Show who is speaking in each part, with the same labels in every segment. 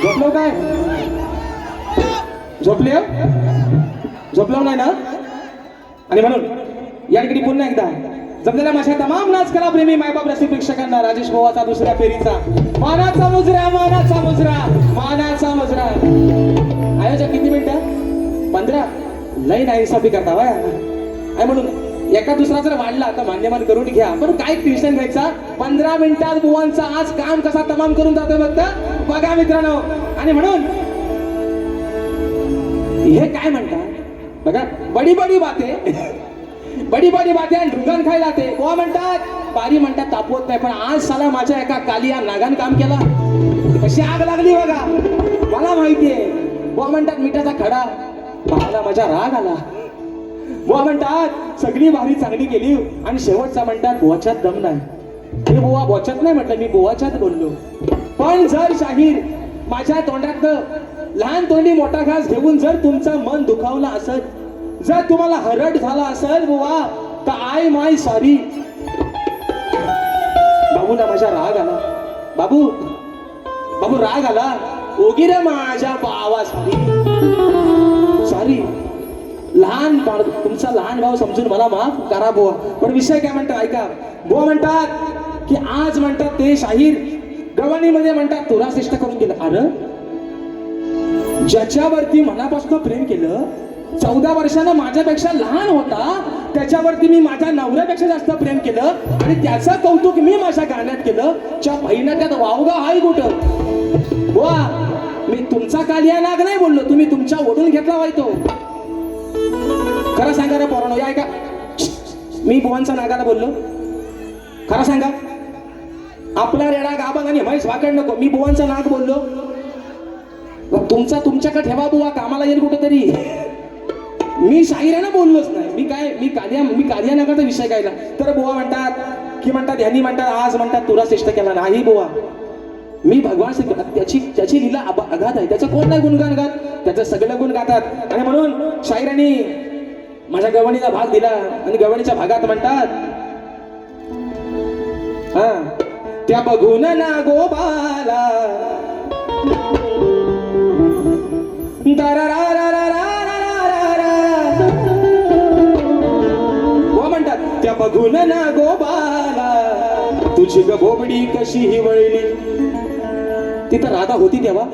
Speaker 1: झोपलो काय? झोपले? झोपलो नाही ना? आणि म्हणून या ठिकाणी पुन्हा एकदा जमलेल्या माझ्या तमाम नाचकला प्रेमी मायबाप रसिक प्रेक्षकांना राजेश भावाचा दुसऱ्या फेरीचा मानाचा मुजरा, मानाचा मुजरा, मानाचा मुजरा. आयोजक किती मिनिटं? 15. लई नाही हिसाबी करता वय. आणि म्हणून एका दुसरा जर वाढला तर मान्यमान करून घ्या, पण काय टेन्शन घ्यायचा. 15 मिनिटात बुवांचा आज काम कसा तमाम करून जातोय बघा मित्रांनो. आणि म्हणून हे काय म्हणतात बघा, बडी बडी बाते बडी बडी बाते आणि ढुंगण खायला ते बुवा म्हणतात, बारी म्हणतात तापवत नाही. पण आज साला माझ्या एका कालिया नागान काम केला, कशी आग लागली बघा मला माहितीये. बुवा म्हणतात मिठाचा खडा, पाहाला माझ्या राग आला. बुवा म्हणतात सगळी भारी चांगली केली आणि शेवटचा म्हणतात बोच्यात दम नाही. हे बुवा बोच्यात नाही म्हटलं, मी बोवाच्यात बोललो. पण जर शाहीर माझ्या तोंडात लहान तोंडी मोठा घास घेऊन जर तुमचं मन दुखावलं असेल, जर तुम्हाला हरट झाला असेल बुवा, तर आय माय सॉरी. बाबूला माझ्या राग आला, बाबू बाबू राग आला, ओगी रे माझ्या बावा सॉरी सॉरी. लहान तुमचा लहान भाऊ समजून मला माफ करा बुवा. पण विषय काय म्हणतात ऐका. बुवा म्हणतात की आज म्हणतात ते शाहीर गवणीमध्ये म्हणतात तुला श्रेष्ठ करून गेलं. अरे ज्याच्यावरती मनापासून प्रेम केलं, 14 वर्षानं माझ्यापेक्षा लहान होता, त्याच्यावरती मी माझ्या नवऱ्यापेक्षा जास्त प्रेम केलं आणि त्याचं कौतुक मी माझ्या गाण्यात केलं. च्या बहिणा त्यात वावगा हाय कुठं. बुवा मी तुमचा कालिया नाग नाही बोललो, तुम्ही तुमच्या ओढून घेतला वाय तो. खरं सांगा रे पोरांनो, या ऐका, मी बुवांचा नागाला बोललो? खरं सांगा, आपला रेडा गाबांग आणि म्हैस वाकड नको, मी बुवांचा नाग बोललो? तुमचा तुमच्याकडे ठेवा बुवा, कामाला येईल कुठेतरी. मी शाहिरानं बोललोच नाही. मी कालिया नागाचा विषय गायला. तर बुवा म्हणतात की म्हणतात ह्यांनी म्हणतात आज म्हणतात तुला श्रेष्ठ केला. नाही बुवा, मी भगवान त्याची लीला अगाध आहे. त्याचं कोण नाही गुणगान गात, त्याचं सगळं गुण गातात. आणि म्हणून शाहिरांनी माझ्या गवणीला भाग दिला आणि गवणीच्या भागात म्हणतात हा त्या बघून ना गोपाला म्हणतात त्या बघून ना गोपाला तुझी ग बोबडी कशी हिवळली. तिथं राधा होती तेव्हा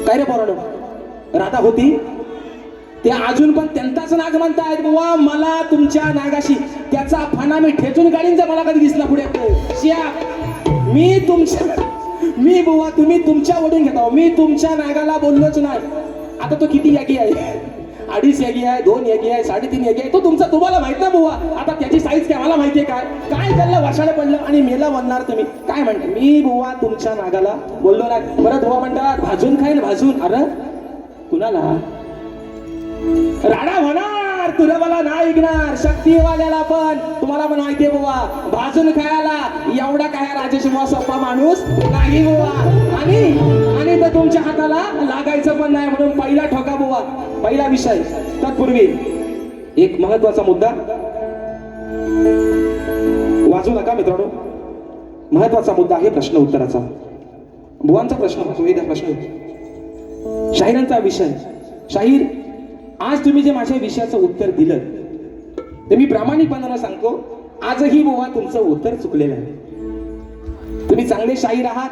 Speaker 1: काय रे पोरांनो, राधा होती. ते अजून पण त्यांचाच नाग म्हणतायत बुवा. मला तुमच्या नागाशी त्याचा फणा मी ठेचून काढीन जर मला कधी दिसला पुढे. मी बुवा तुम्ही तुमच्या ओढून घेता, मी तुमच्या नागाला बोललोच नाही. आता तो किती यागी आहे, 2.5 यागी आहे, 2 यागी आहे, 3.5 यागी आहे. तो तुमचा तुम्हाला माहित ना बुवा. आता त्याची साईज काय मला माहितीये काय काय त्याला वाशाडे पडलं आणि मेला म्हणणार तुम्ही काय म्हणता. मी बुवा तुमच्या नागाला बोललो नाही. परत बुवा म्हणतात भाजून खाईल भाजून. अरे कुणाला राडा होणार, तुला मला नाही ऐकणार. शक्तीवाल्याला पण तुम्हाला पण माहितीये बुवा, भाजून खायला एवढा काय राजेश बुवा सोपा माणूस नाही बुवा. आणि तर तुमच्या हाताला लागायचं पण नाही. म्हणून पहिला ठोका बुवा, पहिला विषय. तत्पूर्वी एक महत्वाचा मुद्दा वाजू नका मित्रांनो. महत्वाचा मुद्दा आहे प्रश्न उत्तराचा. बुवांचा प्रश्न प्रश्न शाहिरांचा विषय. शाहीर आज तुम्ही जे माझ्या विषयाचं उत्तर दिलं ते मी प्रामाणिकपणाने सांगतो, आजही बुवा तुमचं उत्तर चुकलेलं आहे. तुम्ही चांगले शाहीर आहात,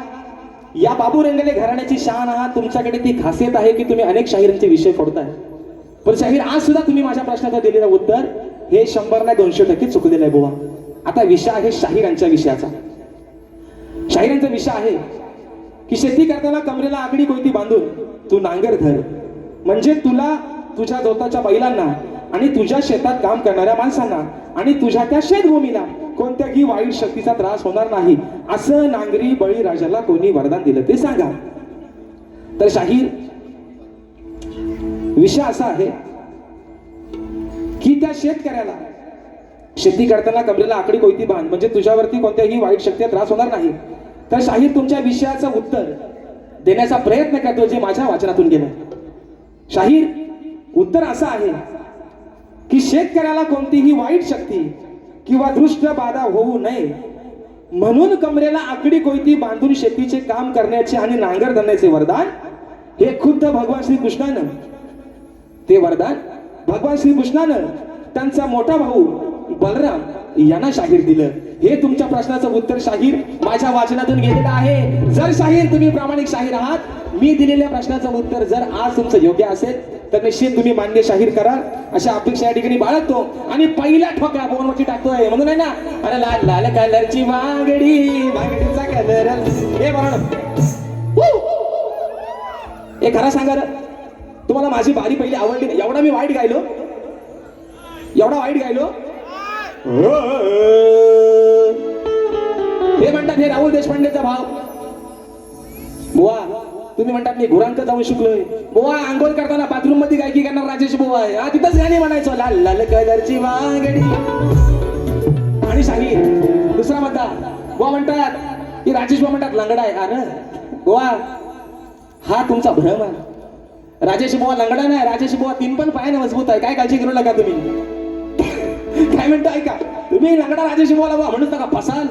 Speaker 1: या बाबू रंगले घराण्याची शान आहात. तुमच्याकडे ती खासियत आहे की तुम्ही अनेक शाहिरांचे विषय फोडताय. पण शाहीर आज सुद्धा तुम्ही माझ्या प्रश्नाचं दिलेलं उत्तर हे 100% चुकलेलं आहे बुवा. आता विषय आहे शाहिरांच्या विषयाचा. शाहिरांचा विषय आहे की शेती करताना कमरेला आगडी कोयती बांधून तू नांगर धर, म्हणजे तुला तुझ्या जोताच्या बैलांना आणि तुझ्या शेतात काम करणाऱ्या माणसांना आणि तुझ्या त्या शेतभूमीला कोणत्याही वाईट शक्तीचा त्रास होणार नाही, असं नांगरी बळीराजाला कोणी वरदान दिलं ते सांगा. तर शाहीर विषय असा आहे की त्या शेतकऱ्याला शेती करताना कमरेला आकडी कोयती बांध, म्हणजे तुझ्यावरती कोणत्याही वाईट शक्तीचा त्रास होणार नाही. तर शाहीर तुमच्या विषयाचं उत्तर देण्याचा प्रयत्न करतो जे माझ्या वाचनातून गेलं. शाहीर उत्तर असं आहे की शेतकऱ्याला कोणतीही वाईट शक्ती किंवा दृष्ट बाधा होऊ नये म्हणून कमरेला आकडी कोयती बांधून शेतीचे काम करण्याचे आणि नांगर धरण्याचे वरदान हे खुद्द भगवान श्रीकृष्णानं, ते वरदान भगवान श्रीकृष्णानं त्यांचा मोठा भाऊ बलराम यांना शाहीर दिलं. हे तुमच्या प्रश्नाचं उत्तर शाहीर माझ्या वाचनातून गेलेलं आहे. जर शाहीर तुम्ही प्रामाणिक शाहीर आहात, मी दिलेल्या प्रश्नाचं उत्तर जर आज तुमचं योग्य असेल तर निश्चित तुम्ही मान्य शाहीर कराल अशा अपेक्षा या ठिकाणी बाळगतो. आणि पहिला ठोका बोनवरती टाकतोय म्हणून आहे ना, अरे लाल लाल कलरची वागडी, वागडीचा कलर हे बरोबर. हे खरं सांगा तुम्हाला माझी बारी पहिली आवडली नाही. एवढा मी वाईट गायलो, एवढा वाईट गायलो. हे म्हणतात हे राहुल देशपांडेचा भाव. बुवा तुम्ही म्हणतात मी घोरांक जाऊन शिकलोय. बुवा अंघोळ करताना बाथरूम मध्ये गायकी करणार राजेश बुवा आहे. हा तिथंच गाणी म्हणायचो, लाल लाल कलरची वागडी. आणि शाहीर दुसरा म्हणता बुवा म्हणतात की राजेश बुवा म्हणतात लंगडा आहे. अरे बुवा हा तुमचा भ्रम आहे. राजेश बुवा लंगडा नाही, राजेश बुवा 3 पण पायाने मजबूत आहे. काय काळजी करू नका तुम्ही. काय म्हणतो ऐका, तुम्ही लंगडा राजेश बुवाला बुवा म्हणूच नका, फसाल.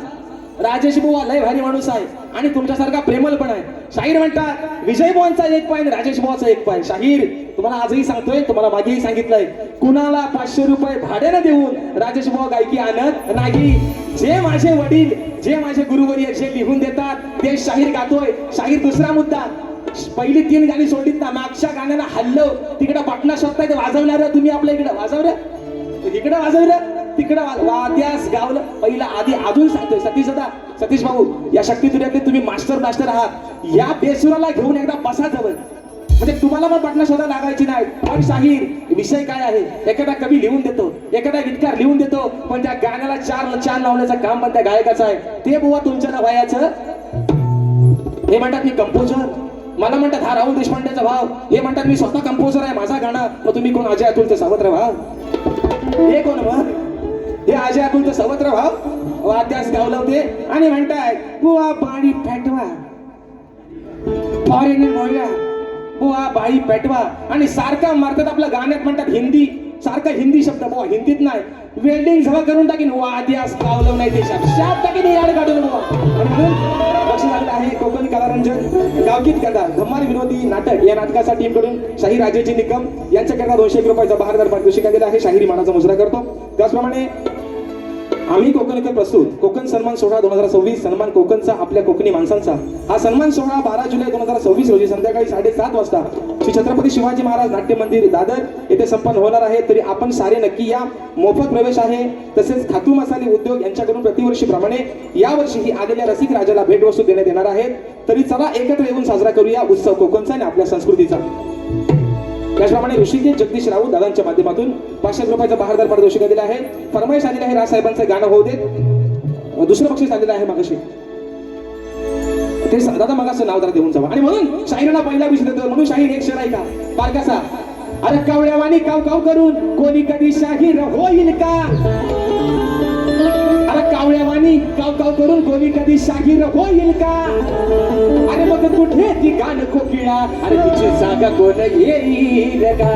Speaker 1: राजेश बुवा लय भारी माणूस आहे आणि तुमच्यासारखा प्रेमल पण आहे. शाहीर म्हणतात विजय बुवांचा 1 पाय आणि राजेश बुवाचा 1 पाय. शाहीर तुम्हाला आजही सांगतोय, तुम्हाला मागेही सांगितलंय, कुणाला 500 रुपये भाड्यानं देऊन राजेश बुवा गायकी आणत नाही. जे माझे वडील, जे माझे गुरुवर्य जे लिहून देतात ते शाहीर गातोय. शाहीर दुसरा मुद्दा, पहिली 3 गाणी सोडलीत ना, मागच्या गाण्याला हल्लं तिकडे पाटणा शोधताय ते वाजवणार तुम्ही आपल्या इकडे वाजवलं, इकडे वाजवलं तिकडे वाद्यास गावलं. पहिला आधी अजून सांगतोय सतीश भाऊ या शक्तीतुर्यातले तुम्ही मास्टर आहात. या बेसुराला घेऊन एकदा बसा जवळ, म्हणजे तुम्हाला पण पाटणा शोधा लागायची नाही. पण शाहीर विषय काय आहे, एखादा कवी लिहून देतो, एखादा गीतकार लिहून देतो, पण त्या गाण्याला चार लावण्याचं काम पण त्या गायकाचं आहे. ते बुवा तुमच्या नावाचं. हे म्हणतात मी कंपोजर, मला म्हणतात हा राहुल देशपांडेचा भाव. हे म्हणतात मी स्वतः कंपोजर आहे, माझा गाणं. मग तुम्ही कोण अजय अतुलचे सावत्र भाव? हे कोण मग? हे अजय अतुलचे सावत्र भाव वाद्यास गावलं होते आणि म्हणताय बुवा बाळी पेटवा, फॉरेनर बोलला बुवा बाळी पेटवा. आणि सारखा मारतात आपल्या गाण्यात म्हणतात हिंदी, सारखा हिंदी शब्द. बुवा हिंदीत नाही, वेल्डिंग जवळ करून टाकीन वाद्यास गावलं नाही ते शब्द टाकीन याड काढून बुवा. आणि म्हणून लक्ष झालेलं आहे कोकणी कलारंजन गावगीत कथा धम्माल विनोदी नाटक या नाटकाच्या टीम कडून शाहीर राजेजी निकम यांच्याकरता 201 रुपयाचा बहारदार पारितोषिक दिलेला आहे. शाहिरी मानाचा मुजरा करतो. त्याचप्रमाणे आम्ही कोकणकर प्रस्तुत कोकण सन्मान सोहळा 2026 सन्मान कोकणचा आपल्या कोकणी माणसांचा हा सन्मान सोहळा 12 जुलै 2026 रोजी संध्याकाळी 7:30 वाजता श्री छत्रपती शिवाजी महाराज नाट्य मंदिर दादर येथे संपन्न होणार आहे. तरी आपण सारे नक्की या. मोफत प्रवेश आहे. तसेच खातू मसाले उद्योग यांच्याकडून प्रतिवर्षीप्रमाणे यावर्षीही आलेल्या रसिक राजाला भेटवस्तू देण्यात येणार आहेत. तरी चला एकत्र येऊन साजरा करूया उत्सव कोकणचा आणि आपल्या संस्कृतीचा. त्याचप्रमाणे ऋषिकेश जगदीश राऊत दादांच्या माध्यमातून 500 रुपयाचा बहारदार पारितोषिक दिले आहे. फरमाईश आलेली आहे राजसाहेबांचं गाणं होऊ देत. दुसरं बक्षीस आलेलं आहे मगाशी, ते दादा मगाचं नाव जरा देऊन जावा. आणि म्हणून शाहिराला पहिला विषय देतो. म्हणून शाहीर एक शेर आहे का बारकासा, अरे कावळ्यावानी काव काव करून कोणी कधी शाहीर होईल का? अरे कावळ्यावानी काव काव करून कोणी कधी शाहीर होईल का? अरे मग कुठे ती गाण कोकिळा, अरे तिची जागा कोण येईल का?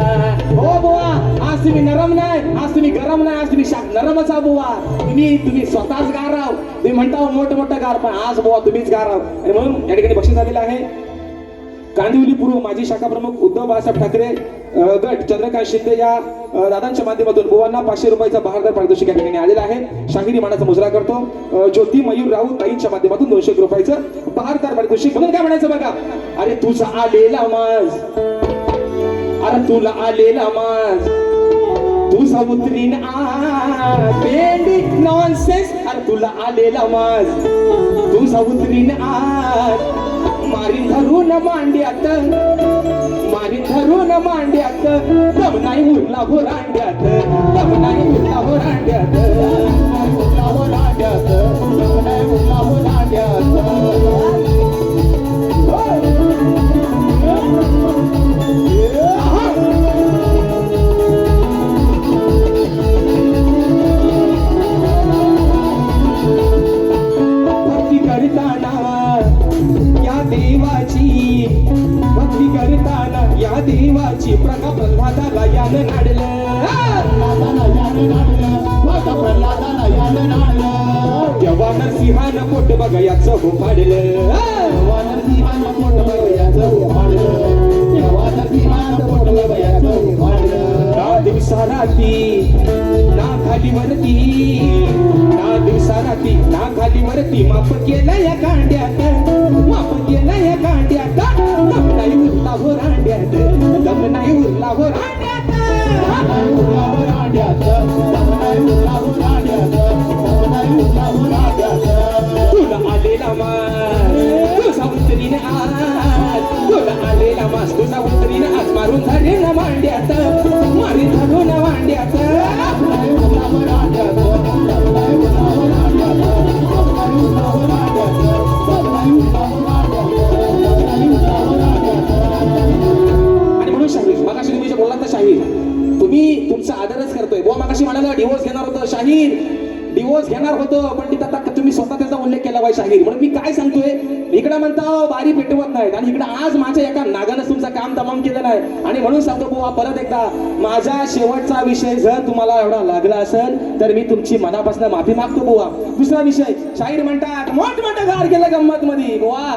Speaker 1: हो बुवा आज तुम्ही नरम नाही, आज तुम्ही गरम नाही, आज तुम्ही नरमच आहा बुवा. तुम्ही स्वतःच गाराव. तुम्ही म्हणता मोठं गार, पण आज बुवा तुम्हीच गाराव. आणि म्हणून या ठिकाणी बक्षीस आलेलं आहे. कांदिवली पूर्व माजी शाखा प्रमुख उद्धव बाळासाहेब ठाकरे गट चंद्रकांत शिंदे या दादांच्या माध्यमातून बुवांना 500 रुपयाचा बहारदार पारितोषिक या ठिकाणी आलेला आहे. शाहिरी मानाचा मुजरा करतो. ज्योती मयूर राऊत ताईंच्या माध्यमातून 200 रुपयाचं बहारदार पारितोषिक. म्हणून काय म्हणायचं बघा, अरे तुझा आलेला माज, अरे तुला आलेला माज, तुझा उतरीन पेंडी नॉनसेन्स. अरे तुला आलेला माज, तुझा उतरीन मारी धरून मांड्यात, मारी धरून मांड्यात, दम नाही उरला हो रांड्यात, दम नाही उरला हो रांड्यात, उरला हो रांड्यात, दम नाही उरला हो रांड्यात. भक्ती करताना या देवाची, भक्ती करताना या देवाची प्रका प्रल्हादाला यानं नाडलं, प्रल्हादाला यानं नाडलं, प्रल्हादाला यानं नाडलं. तेव्हा नरसिंहानं पोट बघयाचं हो फाडलं ना दिवसा राती ना खाली वरती ना दिवसा राती ना खाली वरती माप केलं या कांड्यात माप केलं या कांड्यात दम नाही उरला हो रांड्यात दम नाही उरला हो रांड्यात तुला आलेला मास तुझा उतरीन आज तुला आलेला मास तुझा उतरीन आज मारून धरेन मांड्यात मारी धरून मांड्यात आणि म्हणून शाहीर मगाशी तुम्ही जे बोललात ना शाहीर तुम्ही तुमचा आदरच करतोय बुवा मगाशी म्हणाला डिवोर्स घेणार होतं शाहीर डिवोर्स घेणार होतं पण तिथं आता तुम्ही स्वतः त्याचा उल्लेख केला पाहिजे शाहीर म्हणून मी काय सांगतोय इकडे म्हणता बारी पेटवत नाहीत आणि इकडे आज माझ्या एका नागानं तुमचं काम तमाम केलेलं आहे आणि म्हणून सांगतो बुवा परत एकदा माझा शेवटचा विषय जर तुम्हाला एवढा लागला असेल तर मी तुमची मनापासून माफी मागतो बुवा दुसरा विषय शाहीर म्हणतात मोठमोठं गार केलं गंमत मध्ये बुवा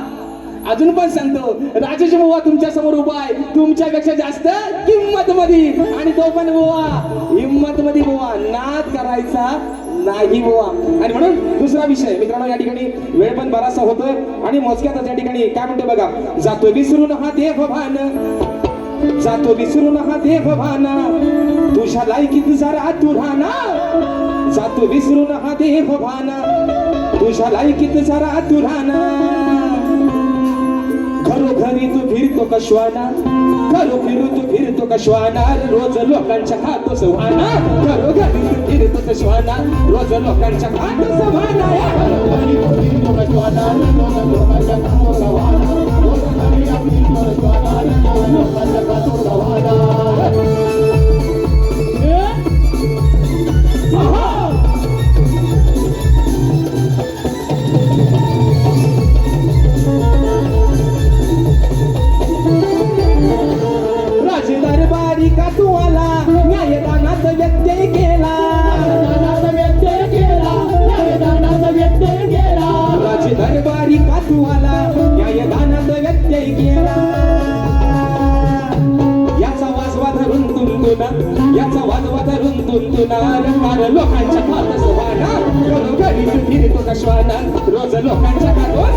Speaker 1: अजून पण सांगतो राजेश बुवा तुमच्या समोर उभा आहे तुमच्यापेक्षा जास्त किंमत मध्ये आणि तो पण बुवा हिंमत मध्ये बुवा नाद करायचा नाही बुवा आणि म्हणून दुसरा विषय मित्रांनो या ठिकाणी वेळ पण बराचसा होतोय आणि मोजक्यातच या ठिकाणी काय म्हणतो बघा जातो विसरून हा देव भान जातो विसरून हा देव भान तुझ्या लायकीत जरा तू राहना जातो विसरून हा देव भान तुझ्या लायकीत जरा तू राहना घरोघरी तू फिरतो कशवाना घरोघरी तू फिरतो कशवाना रोज लोकांच्या खातो सवाना घरोघरी तू फिरतो कशवाना रोज लोकांच्या खातो सवाना घरोघरी तू फिरतो कशवाना रोज लोकांच्या खातो सवाना घरोघरी तू फिरतो कशवाना रोज लोकांच्या खातो सवाना दरबारी का तू आला न्यायदानात व्यत्यय केला राज दरबारी का तू आला न्यायदानात व्यत्यय केला याचा वाजवा धरून तुंतुना याचा वाजवा धरून तुंतुना रंगार लोकांच्या खात सवाना घरोघरी तू फिरतो कशवाना रोज लोकांच्या खातो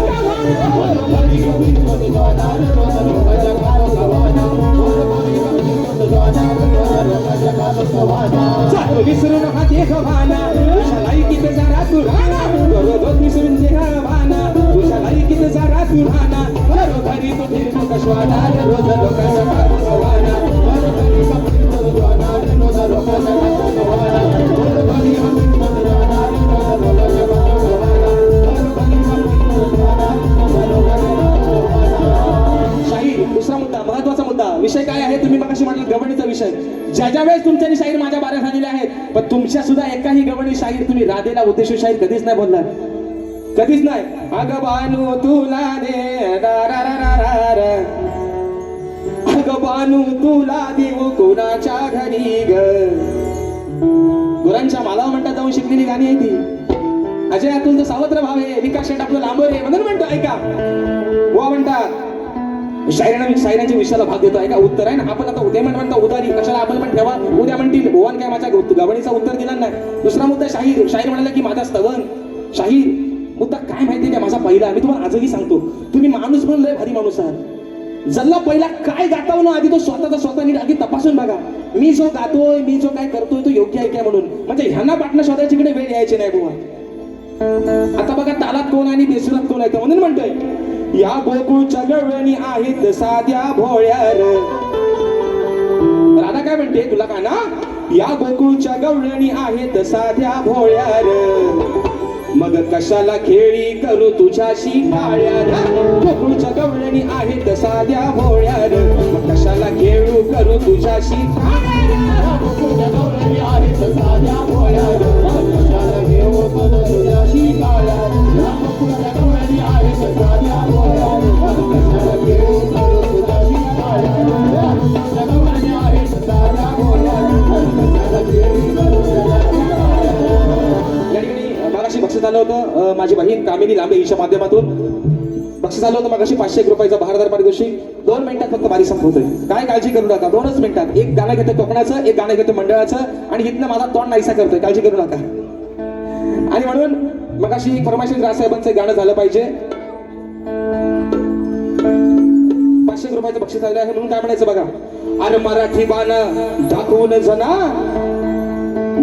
Speaker 1: जातो विसरून हा देह भाना तुझ्या लायकीत जरा तू राहना रोज विसरून देह भाना तुझ्या लायकीत जरा तू राहना घरोघरी तू फिरतो कशवाना रोज लोकांच्या खातो सवाना घरोघरी तू फिरतो कशवाना रोज लोकांच्या खातो सवाना घरोघरी तू फिरतो कशवाना रोज लोकांच्या खातो सवाना घरोघरी तू फिरतो कशवाना रोज लोकांच्या खातो सवाना शाहीर दुसरा मुद्दा महत्वाचा मुद्दा विषय काय आहे तुम्ही मगाशी म्हटलं गवणीचा विषय ज्या वेळेस तुमच्यानी शाहीर माझ्या बाऱ्या झालेल्या आहेत पण तुमच्या सुद्धा एकाही गवणी शाहीर तुम्ही राधेला उद्देशून शाहीर कधीच नाही बोलला कधीच नाही अग बानू तुला दे अग बानू तुला देऊ कोणाच्या घरी ग गुरांच्या मालावर म्हणतात जाऊन शिकलेली गाणी आहे ती अजय अतुल तर सावत्र भाव आहे विकास शेट आपलं लांबोरे म्हणून म्हणतो ऐका वा म्हणतात शायरांच्या विषयाला भाग देतो ऐका उत्तर आहे ना आपण आता उद्या म्हणता उदारी कशाला आपण पण ठेवा उद्या म्हणतील भुवन काय माझ्या गवणीचा उत्तर दिला नाही दुसरा मुद्दा शाहीर म्हणाला की माझा स्तवन शाहीर मुद्दा काय माहितीये का माझा पहिला मी तुम्हाला आजही सांगतो तुम्ही माणूस पण लय भारी माणूस आहात जल्ला पहिला काय गाताव ना आधी तो स्वतः नीट आधी तपासून बघा मी जो गातोय मी जो काय करतोय तो योग्य आहे काय म्हणून म्हणजे ह्यांना पाठणं शोधायची कडे वेळ यायची नाही बुवा आता बघा तालात कोण आणि बेसुरात कोण आहे म्हणून म्हणतोय या गोकुळच्या गवळणी आहेत साध्या भोळ्यार राधा काय म्हणते तुला का ना या गोकुळच्या गवळणी आहेत साध्या भोळ्यार मग कशाला खेळी करू तुझ्याशी काळ्यार गोकुळच्या गवळणी आहेत साध्या भोळ्यार मग कशाला खेळू करू तुझ्याशी गोकुळच्या गवळणी आहेत साध्या भोळ्यार कशाला खेळू करू तुझ्याशी काळ्यार गोकुळच्या गवळणी आहेत साध्या भोळ्यार कशाला खेळू करू तुझ्याशी काळ्यार गोकुळच्या गवळणी आहेत साध्या भोळ्यार कशाला खेळू करू तुझ्याशी काळ्यार. या ठिकाणी मगाशी बक्षीस आलं होतं माझी बहीण कामिनी लांबे हिच्या माध्यमातून बक्षीस आलं होतं मगाशी 501 रुपयाचं भारदार पारितोषिक. 2 मिनिटात फक्त बारी संपवतोय. काय काळजी करू नका, 2च मिनिटात. एक गाणं घेतो कोकणाचं, एक गाणं घेतो मंडळाचं आणि इथनं माझा तोंड नाहीसा करतोय, काळजी करू नका. आणि म्हणून मगाशी परमेश्वर राजसाहेबांचं गाणं झालं पाहिजे. 501 रुपयाचं बक्षीस आलं आहे म्हणून काय म्हणायचं बघा. अरे मराठी बाणं दाखवून जना,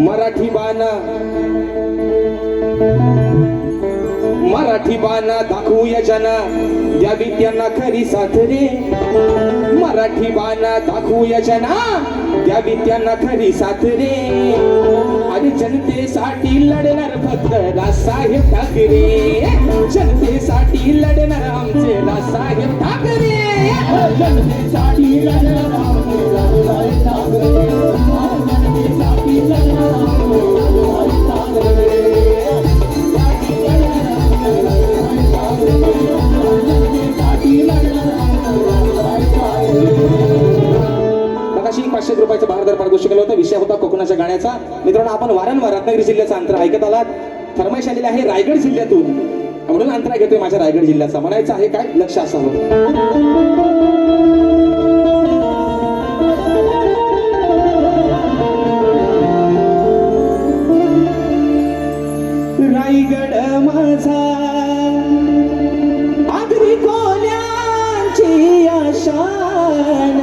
Speaker 1: मराठी बाणं, मराठी बाणं दाखवूया जना, द्यावी त्यांना खरी साथ रे. मराठी बाणं दाखवूया जना, द्यावी त्यांना खरी साथ रे. आणि जनतेसाठी लढणार फक्त राजसाहेब ठाकरे, जनतेसाठी लढणार आमचे राजसाहेब ठाकरे, जनतेसाठी लढणार आमचे राजसाहेब ठाकरे, जनतेसाठी लढणार आमचे राजसाहेब ठाकरे. मगाशी 500 रुपयाचं भारदार पारितोषिक आलं होतं. विषय होता कोकणाच्या गाण्याचा. मित्रांनो, आपण वारंवार रत्नागिरी जिल्ह्याचं अंतर ऐकत आलात. फरमाईश आलेली आहे रायगड जिल्ह्यातून, म्हणून अंतरा घेतोय माझ्या रायगड जिल्ह्याचा. म्हणायचं आहे काय, लक्ष असावं. रायगड माझा आगरी कोल्यांची आशान,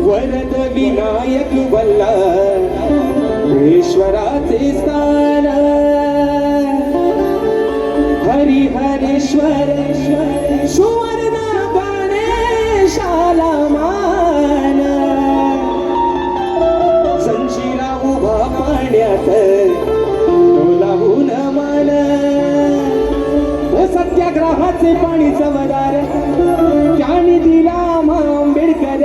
Speaker 1: वरद विनायक वल्ला ईश्वराचे स्थान. हरिहरेश्वर सुवर्ण गणेशाला मान, संशीला उभा पाण्यात तुलाहून मन. ओ सत्याग्रहाचे पाणी चवदार त्याने दिला आंबेडकर,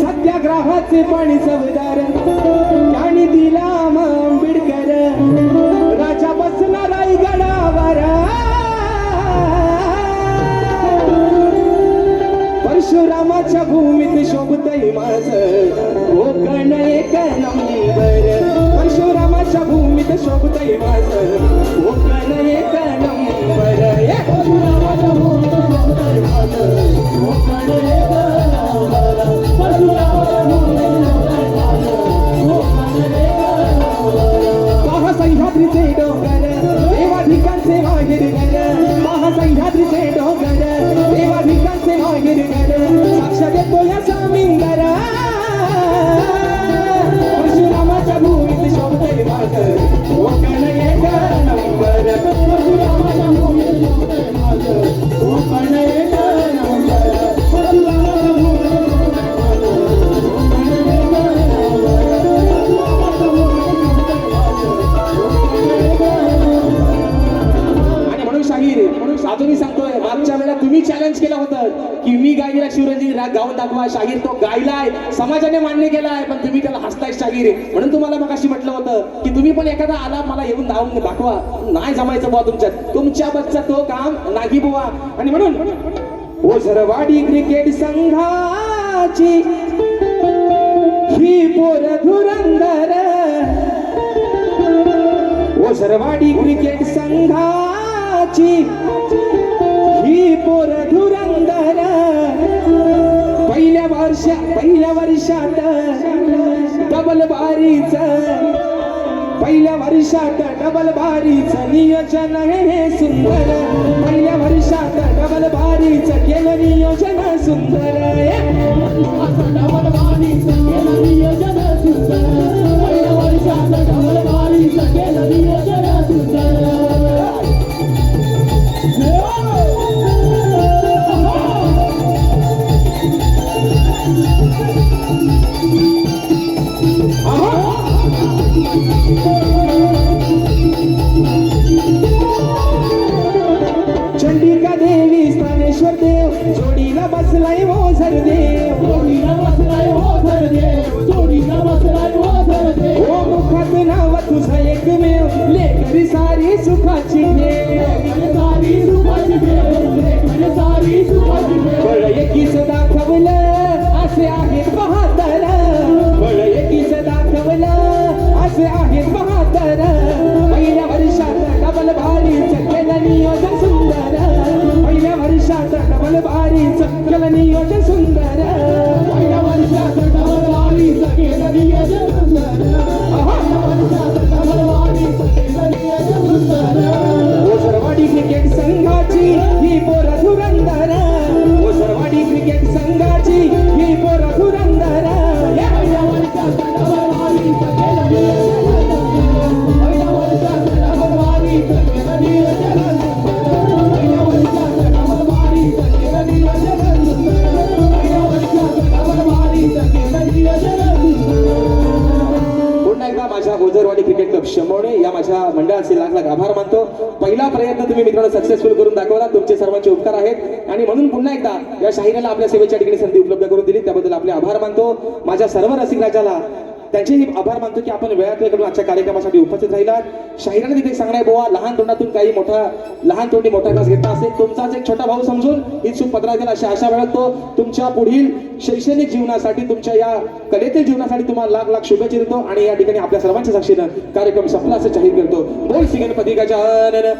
Speaker 1: सत्याग्रहाचे पाणी चवदार त्याने दिला आंबेडकर. राजा बसला रायगडावर, परशुरामाच्या भूमीत शोभतय माझं कोकण एक नंबर. परशुरामाच्या भूमीत शोभतय माझं कोकण एक नंबर. परशुरामाच्या भूमीत शोभतय माझं कोकण एक नंबर. परशुरामाच्या भूमीत शोभतय माझं कोकण एक नंबर. महासह्याद्रीचे डोंगर देवाधिकांचे माहेर घर, महासह्याद्रीचे डोंगर देवाधिकांचे माहेर घर. साक्ष देतो या सामिंगर, परशुरामाच्या भूमीत शोभतय माझं कोकण एक नंबर. परशुरामाच्या भूमीत शोभतय माझं कोकण एक नंबर. परशुरामाच्या भूमीत शोभतय माझं कोकण एक नंबर. परशुरामाच्या भूमीत शोभतय माझं कोकण एक नंबर. आणि म्हणून शाहीर, म्हणून अजूनही सांगतोय, मागच्या वेळेला तुम्ही चॅलेंज केलं होतं की मी गायलेला शिवरंजनी राग गाऊन दाखवा. शाहीर तो गायलाय, समाजाने मान्य केलाय, पण तुम्ही त्याला हसताय शाहीर. म्हणून तुम्हाला मगाशी म्हटलं होतं की तुम्ही पण एखादा आला मला येऊन गाऊन दाखवा. नाही जमायचं बुवा तुमच्यात, तुमच्या बच्चा तो काम नाही बुवा. आणि म्हणून ओझरवाडी क्रिकेट संघाची ही पोर धुरंदर, ओझरवाडी क्रिकेट संघाची ही पोर धुरंदर. पहिल्या वर्षात डबल बारीच, पहिल्या वर्षात डबल बारीच नियोजन हे सुंदर. पहिल्या वर्षात डबल बारीच केलं नियोजन सुंदर. डबल बारीच केलं नियोजन सुंदर. पहिल्या वर्षात डबल बारीच केलं नियोजन सुंदर. चंडिका देवी स्थानेश्वर देव जोडीला बसलाय ओझर देव, जोडीला बसलाय ओझर देव, जोडीला बसलाय ओझर देव. ओ मुखात नाव तुझं एकमेव, लेकरी सारी सुखाची ठेव, सारी सुखाची ठेव, लेकरी सारी सुखाची ठेव. बळ एकीच दाखवलं असे आहेत बहादर, बळ एकीच दाखवलं असे आहेत बहादर. पहिल्या डबल भारीच केलं नियोजन सुंदर पहिल्या वर्षात डबल भारीच केलं नियोजन सुंदर पहिल्या वर्षात डबल भारीच केलं नियोजन सुंदर ओझरवाडी क्रिकेट संघाची ही पोर धुरंदर ओझरवाडी क्रिकेट संघाची ही पोर धुरंदर पुन्हा एकदा माझ्या ओझरवाडी क्रिकेट क्लब शंभोणे या माझ्या मंडळाचे लाख लाख आभार मानतो. पहिला प्रयत्न तुम्ही मित्रांनो सक्सेसफुल करून दाखवला. तुमचे सर्वांचे उपकार आहेत आणि म्हणून पुन्हा एकदा या शाहिराला आपल्या सेवेच्या ठिकाणी संधी उपलब्ध करून दिली त्याबद्दल आपले आभार मानतो. माझ्या सर्व रसिक राजाला त्यांचेही आभार मानतो की आपण वेळात वेळ करून आजच्या कार्यक्रमासाठी उपस्थित राहिलात. शाहिराने तिथे सांगणार बोवा लहान तोंडातून काही मोठा लहान तोंडी मोठा घास घेतला असेल तुमचाच एक छोटा भाऊ समजून ही चूक पदरात अशा आशा बाळगतो. तुमच्या पुढील शैक्षणिक जीवनासाठी तुमच्या या कलेतील जीवनासाठी तुम्हाला लाख लाख शुभेच्छा देतो आणि या ठिकाणी आपल्या सर्वांच्या साक्षीनं कार्यक्रम संपला असं जाहीर करतो. बोल श्री गणपती गजानन.